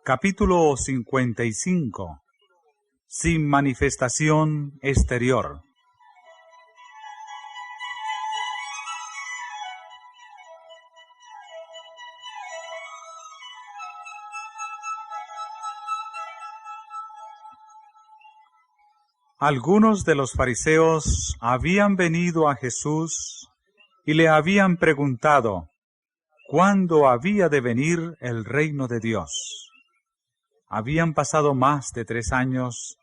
Capítulo 55. Sin manifestación exterior. Algunos de los fariseos habían venido a Jesús y le habían preguntado cuándo había de venir el reino de Dios. Habían pasado más de 3 años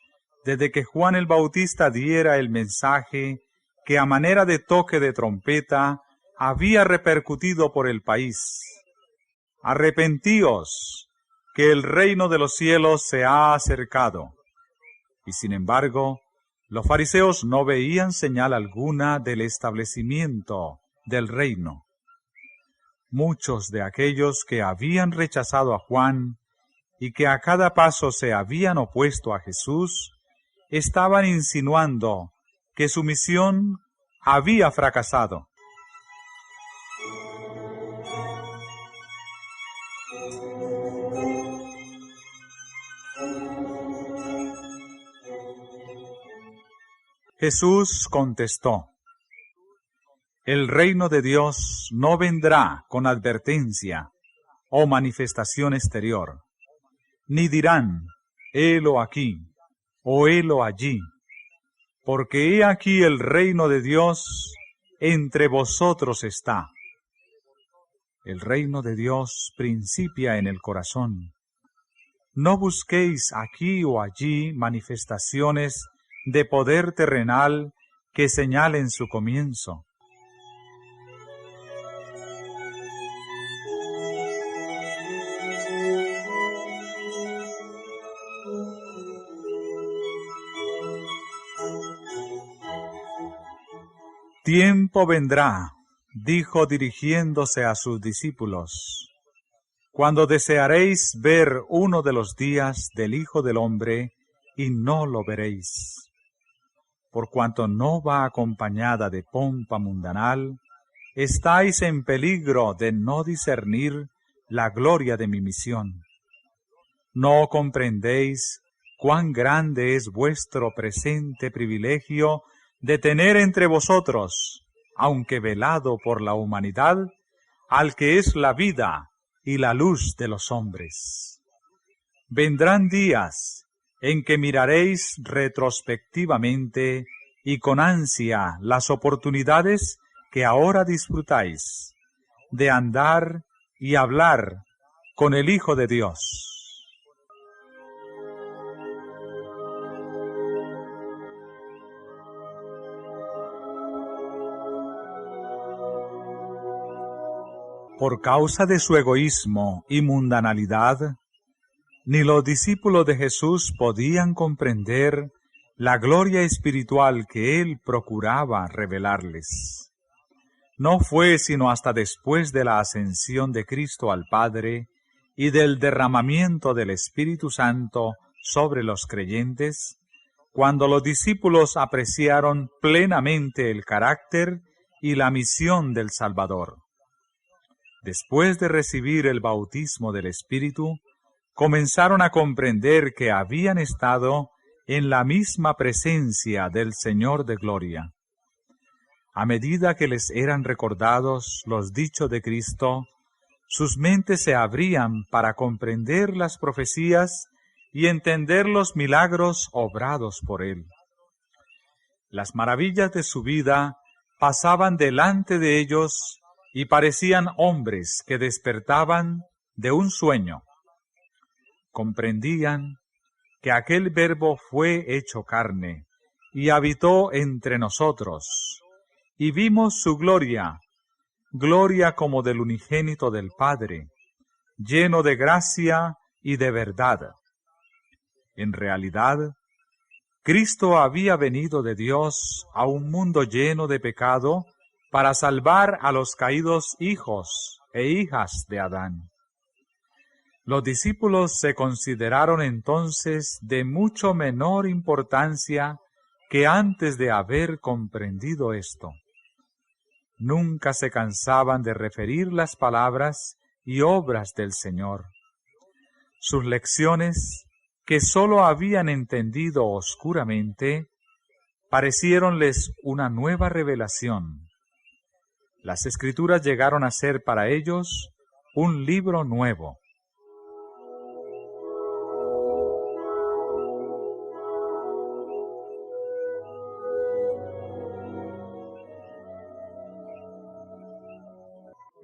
desde que Juan el Bautista diera el mensaje que a manera de toque de trompeta había repercutido por el país. Arrepentíos, que el reino de los cielos se ha acercado. Y sin embargo, los fariseos no veían señal alguna del establecimiento del reino. Muchos de aquellos que habían rechazado a Juan y que a cada paso se habían opuesto a Jesús, estaban insinuando que su misión había fracasado. Jesús contestó: el reino de Dios no vendrá con advertencia o manifestación exterior, ni dirán, helo aquí, o helo allí, porque he aquí el reino de Dios entre vosotros está. El reino de Dios principia en el corazón. No busquéis aquí o allí manifestaciones de poder terrenal que señalen su comienzo. Tiempo vendrá, dijo dirigiéndose a sus discípulos, cuando desearéis ver uno de los días del Hijo del Hombre y no lo veréis, por cuanto no va acompañada de pompa mundanal, estáis en peligro de no discernir la gloria de mi misión. ¿No comprendéis cuán grande es vuestro presente privilegio de tener entre vosotros, aunque velado por la humanidad, al que es la vida y la luz de los hombres? Vendrán días en que miraréis retrospectivamente y con ansia las oportunidades que ahora disfrutáis de andar y hablar con el Hijo de Dios. Por causa de su egoísmo y mundanalidad, ni los discípulos de Jesús podían comprender la gloria espiritual que Él procuraba revelarles. No fue sino hasta después de la ascensión de Cristo al Padre y del derramamiento del Espíritu Santo sobre los creyentes, cuando los discípulos apreciaron plenamente el carácter y la misión del Salvador. Después de recibir el bautismo del Espíritu, comenzaron a comprender que habían estado en la misma presencia del Señor de gloria. A medida que les eran recordados los dichos de Cristo, sus mentes se abrían para comprender las profecías y entender los milagros obrados por Él. Las maravillas de su vida pasaban delante de ellos y parecían hombres que despertaban de un sueño. Comprendían que aquel Verbo fue hecho carne y habitó entre nosotros, y vimos su gloria, gloria como del unigénito del Padre, lleno de gracia y de verdad. En realidad, Cristo había venido de Dios a un mundo lleno de pecado para salvar a los caídos hijos e hijas de Adán. Los discípulos se consideraron entonces de mucho menor importancia que antes de haber comprendido esto. Nunca se cansaban de referir las palabras y obras del Señor. Sus lecciones, que sólo habían entendido oscuramente, parecieronles una nueva revelación. Las Escrituras llegaron a ser para ellos un libro nuevo.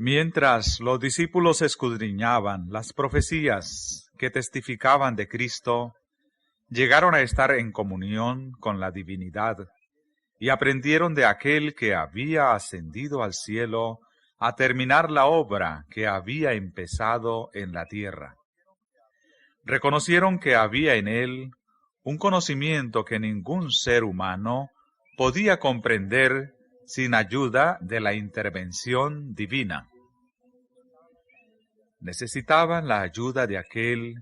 Mientras los discípulos escudriñaban las profecías que testificaban de Cristo, llegaron a estar en comunión con la divinidad y aprendieron de aquel que había ascendido al cielo a terminar la obra que había empezado en la tierra. Reconocieron que había en él un conocimiento que ningún ser humano podía comprender sin ayuda de la intervención divina. Necesitaban la ayuda de aquel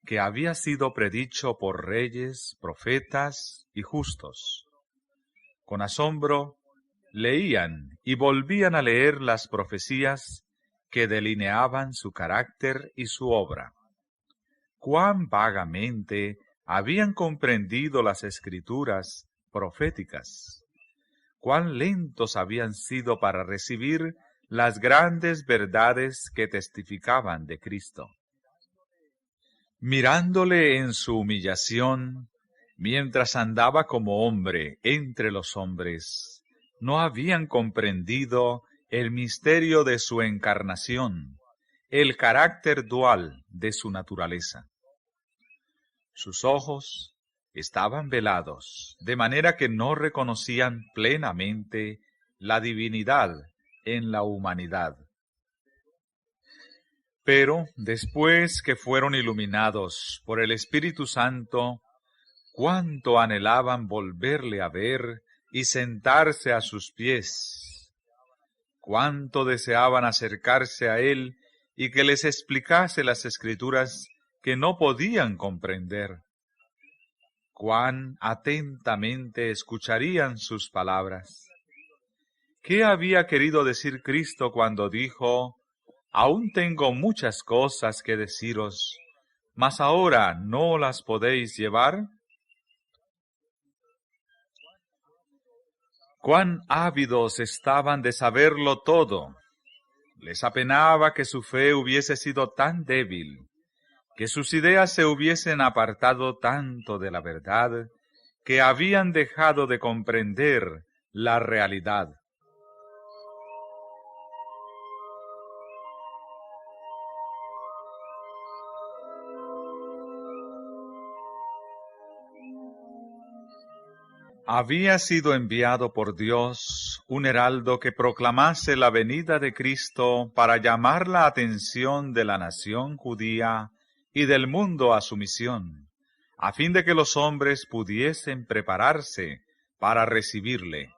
que había sido predicho por reyes, profetas y justos. Con asombro, leían y volvían a leer las profecías que delineaban su carácter y su obra. Cuán vagamente habían comprendido las escrituras proféticas. Cuán lentos habían sido para recibir las grandes verdades que testificaban de Cristo. Mirándole en su humillación, mientras andaba como hombre entre los hombres, no habían comprendido el misterio de su encarnación, el carácter dual de su naturaleza. Sus ojos estaban velados, de manera que no reconocían plenamente la divinidad en la humanidad. Pero después que fueron iluminados por el Espíritu Santo, cuánto anhelaban volverle a ver y sentarse a sus pies. Cuánto deseaban acercarse a él y que les explicase las Escrituras que no podían comprender. Cuán atentamente escucharían sus palabras. ¿Qué había querido decir Cristo cuando dijo: «Aún tengo muchas cosas que deciros, mas ahora no las podéis llevar»? Cuán ávidos estaban de saberlo todo. Les apenaba que su fe hubiese sido tan débil, que sus ideas se hubiesen apartado tanto de la verdad, que habían dejado de comprender la realidad. Había sido enviado por Dios un heraldo que proclamase la venida de Cristo para llamar la atención de la nación judía y del mundo a su misión, a fin de que los hombres pudiesen prepararse para recibirle.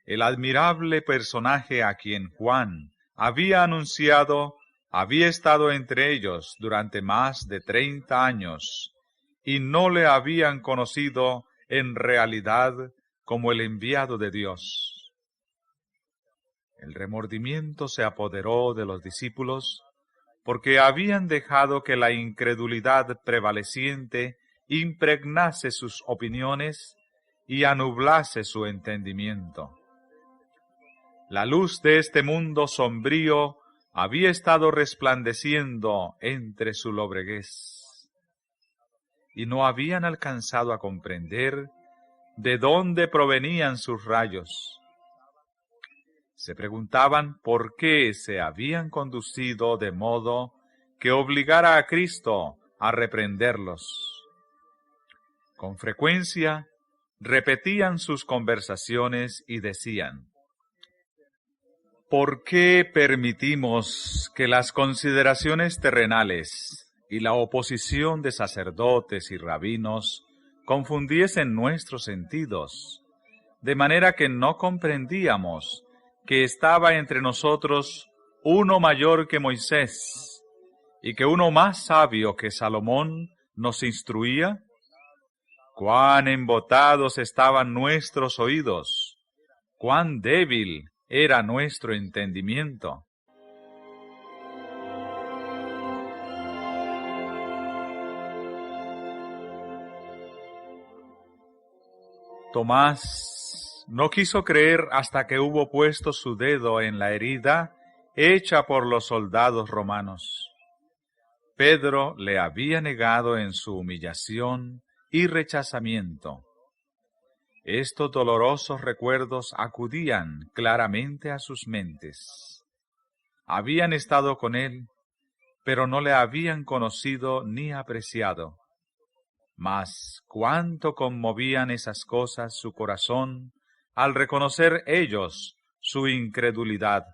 El admirable personaje a quien Juan había anunciado había estado entre ellos durante más de 30 años, y no le habían conocido en realidad como el enviado de Dios. El remordimiento se apoderó de los discípulos porque habían dejado que la incredulidad prevaleciente impregnase sus opiniones y anublase su entendimiento. La luz de este mundo sombrío había estado resplandeciendo entre su lobreguez, y no habían alcanzado a comprender de dónde provenían sus rayos. Se preguntaban por qué se habían conducido de modo que obligara a Cristo a reprenderlos. Con frecuencia repetían sus conversaciones y decían: ¿por qué permitimos que las consideraciones terrenales y la oposición de sacerdotes y rabinos confundiesen nuestros sentidos, de manera que no comprendíamos que estaba entre nosotros uno mayor que Moisés, y que uno más sabio que Salomón nos instruía? Cuán embotados estaban nuestros oídos, cuán débil era nuestro entendimiento. Tomás no quiso creer hasta que hubo puesto su dedo en la herida hecha por los soldados romanos. Pedro le había negado en su humillación y rechazamiento. Estos dolorosos recuerdos acudían claramente a sus mentes. Habían estado con él, pero no le habían conocido ni apreciado. Mas cuánto conmovían esas cosas su corazón al reconocer ellos su incredulidad.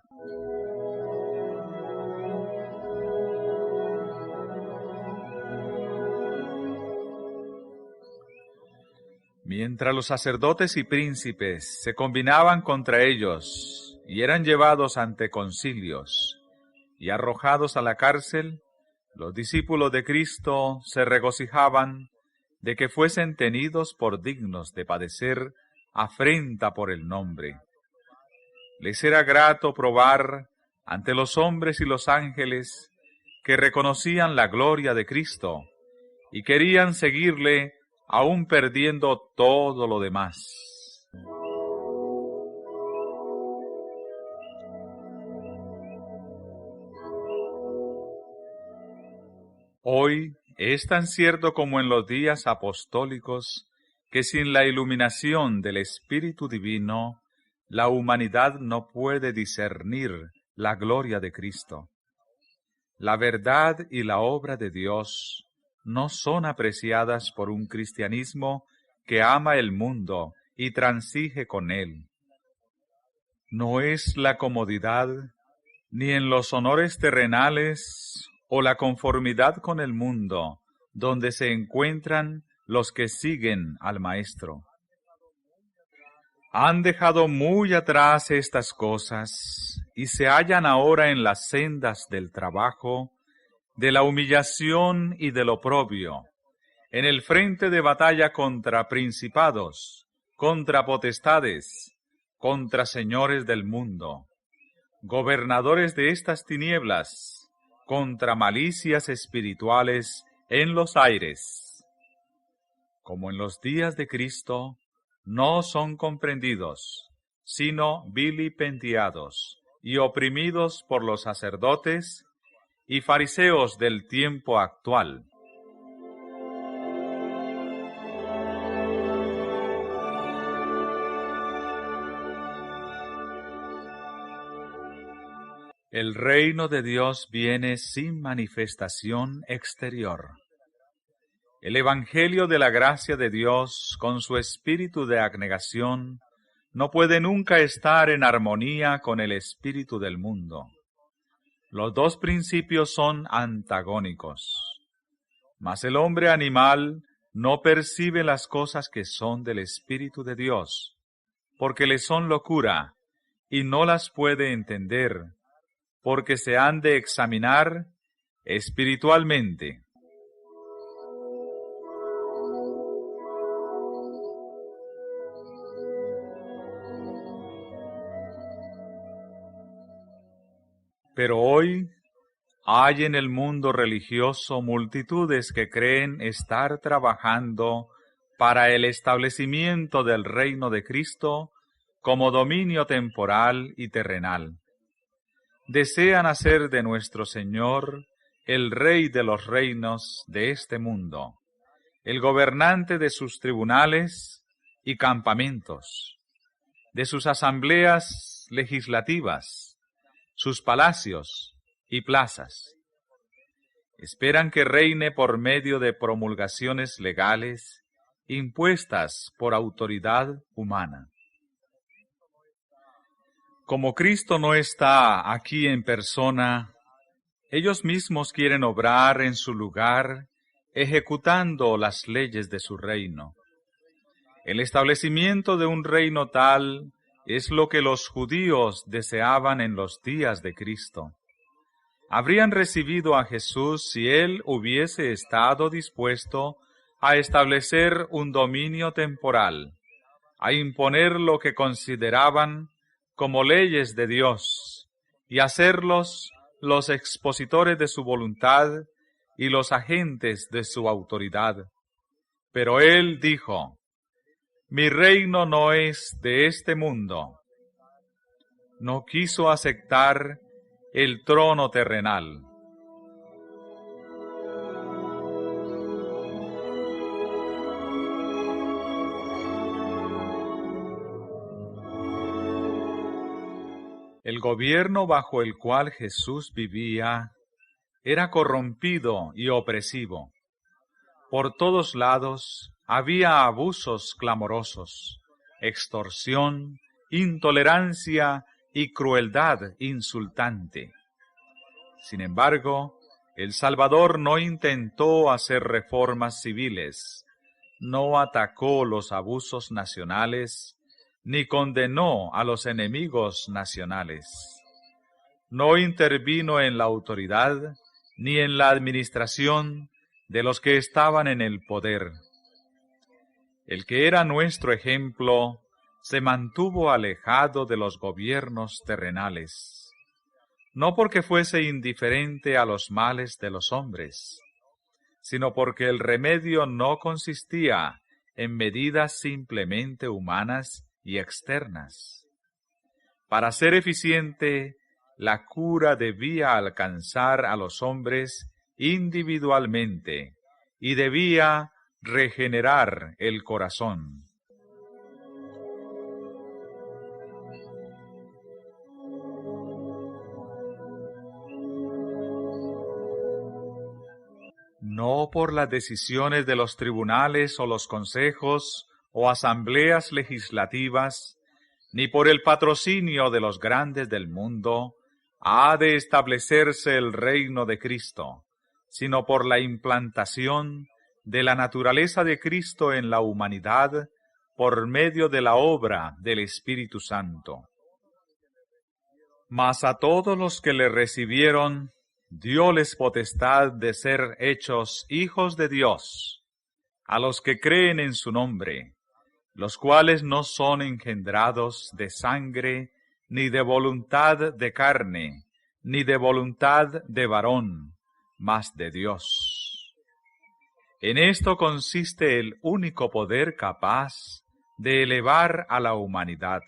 Mientras los sacerdotes y príncipes se combinaban contra ellos y eran llevados ante concilios y arrojados a la cárcel, los discípulos de Cristo se regocijaban de que fuesen tenidos por dignos de padecer afrenta por el nombre. Les era grato probar ante los hombres y los ángeles que reconocían la gloria de Cristo y querían seguirle aún perdiendo todo lo demás. Hoy es tan cierto como en los días apostólicos que sin la iluminación del Espíritu Divino, la humanidad no puede discernir la gloria de Cristo. La verdad y la obra de Dios no son apreciadas por un cristianismo que ama el mundo y transige con él. No es la comodidad, ni en los honores terrenales o la conformidad con el mundo, donde se encuentran los que siguen al Maestro. Han dejado muy atrás estas cosas y se hallan ahora en las sendas del trabajo, de la humillación y del oprobio, en el frente de batalla contra principados, contra potestades, contra señores del mundo, gobernadores de estas tinieblas, contra malicias espirituales en los aires. Como en los días de Cristo, no son comprendidos, sino vilipendiados y oprimidos por los sacerdotes y fariseos del tiempo actual. El reino de Dios viene sin manifestación exterior. El Evangelio de la gracia de Dios, con su espíritu de abnegación, no puede nunca estar en armonía con el espíritu del mundo. Los dos principios son antagónicos. Mas el hombre animal no percibe las cosas que son del Espíritu de Dios, porque le son locura, y no las puede entender, porque se han de examinar espiritualmente. Pero hoy hay en el mundo religioso multitudes que creen estar trabajando para el establecimiento del reino de Cristo como dominio temporal y terrenal. Desean hacer de nuestro Señor el Rey de los reinos de este mundo, el gobernante de sus tribunales y campamentos, de sus asambleas legislativas, sus palacios y plazas. Esperan que reine por medio de promulgaciones legales impuestas por autoridad humana. Como Cristo no está aquí en persona, ellos mismos quieren obrar en su lugar, ejecutando las leyes de su reino. El establecimiento de un reino tal es lo que los judíos deseaban en los días de Cristo. habrían recibido a Jesús si él hubiese estado dispuesto a establecer un dominio temporal, a imponer lo que consideraban como leyes de Dios y hacerlos los expositores de su voluntad y los agentes de su autoridad. Pero él dijo: mi reino no es de este mundo. No quiso aceptar el trono terrenal. El gobierno bajo el cual Jesús vivía era corrompido y opresivo. Por todos lados había abusos clamorosos, extorsión, intolerancia y crueldad insultante. Sin embargo, el Salvador no intentó hacer reformas civiles, no atacó los abusos nacionales, ni condenó a los enemigos nacionales. No intervino en la autoridad ni en la administración de los que estaban en el poder. El que era nuestro ejemplo se mantuvo alejado de los gobiernos terrenales, no porque fuese indiferente a los males de los hombres, sino porque el remedio no consistía en medidas simplemente humanas y externas. Para ser eficiente, la cura debía alcanzar a los hombres individualmente y debía regenerar el corazón. No por las decisiones de los tribunales o los consejos o asambleas legislativas, ni por el patrocinio de los grandes del mundo, ha de establecerse el reino de Cristo, sino por la implantación de la naturaleza de Cristo en la humanidad por medio de la obra del Espíritu Santo. Mas a todos los que le recibieron, dióles potestad de ser hechos hijos de Dios, a los que creen en su nombre, los cuales no son engendrados de sangre, ni de voluntad de carne, ni de voluntad de varón, mas de Dios. En esto consiste el único poder capaz de elevar a la humanidad.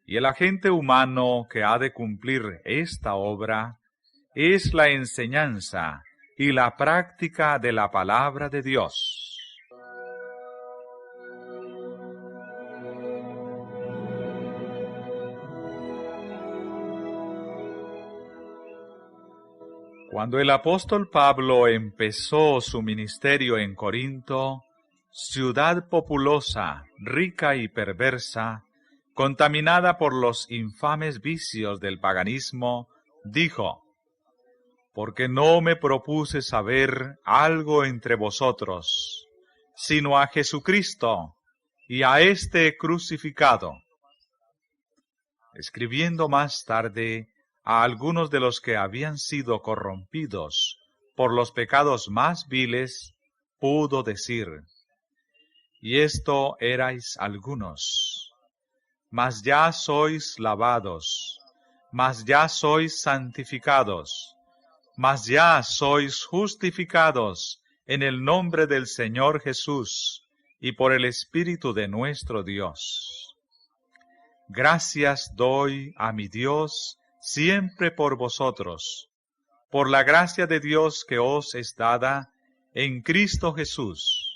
Y el agente humano que ha de cumplir esta obra es la enseñanza y la práctica de la palabra de Dios. Cuando el apóstol Pablo empezó su ministerio en Corinto, ciudad populosa, rica y perversa, contaminada por los infames vicios del paganismo, dijo: porque no me propuse saber algo entre vosotros, sino a Jesucristo y a este crucificado. Escribiendo más tarde a algunos de los que habían sido corrompidos por los pecados más viles, pudo decir: y esto erais algunos, mas ya sois lavados, mas ya sois santificados, mas ya sois justificados en el nombre del Señor Jesús y por el Espíritu de nuestro Dios. Gracias doy a mi Dios siempre por vosotros, por la gracia de Dios que os es dada en Cristo Jesús.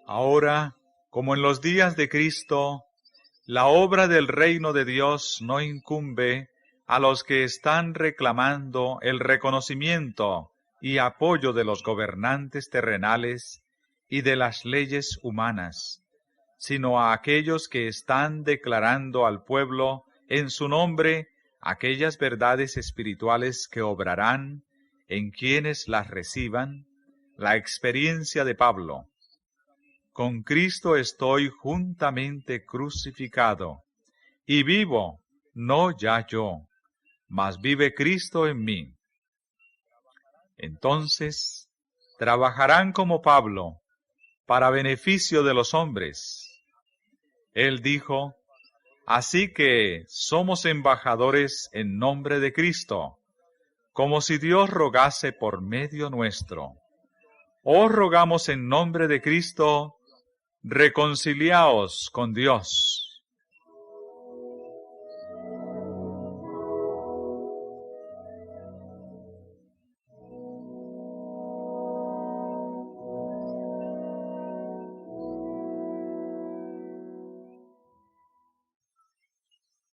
Ahora, como en los días de Cristo, la obra del reino de Dios no incumbe a los que están reclamando el reconocimiento y apoyo de los gobernantes terrenales y de las leyes humanas, sino a aquellos que están declarando al pueblo en su nombre aquellas verdades espirituales que obrarán en quienes las reciban, la experiencia de Pablo. Con Cristo estoy juntamente crucificado, y vivo, no ya yo, mas vive Cristo en mí. Entonces, trabajarán como Pablo, para beneficio de los hombres. Él dijo, así que somos embajadores en nombre de Cristo, como si Dios rogase por medio nuestro. Os rogamos en nombre de Cristo, reconciliaos con Dios.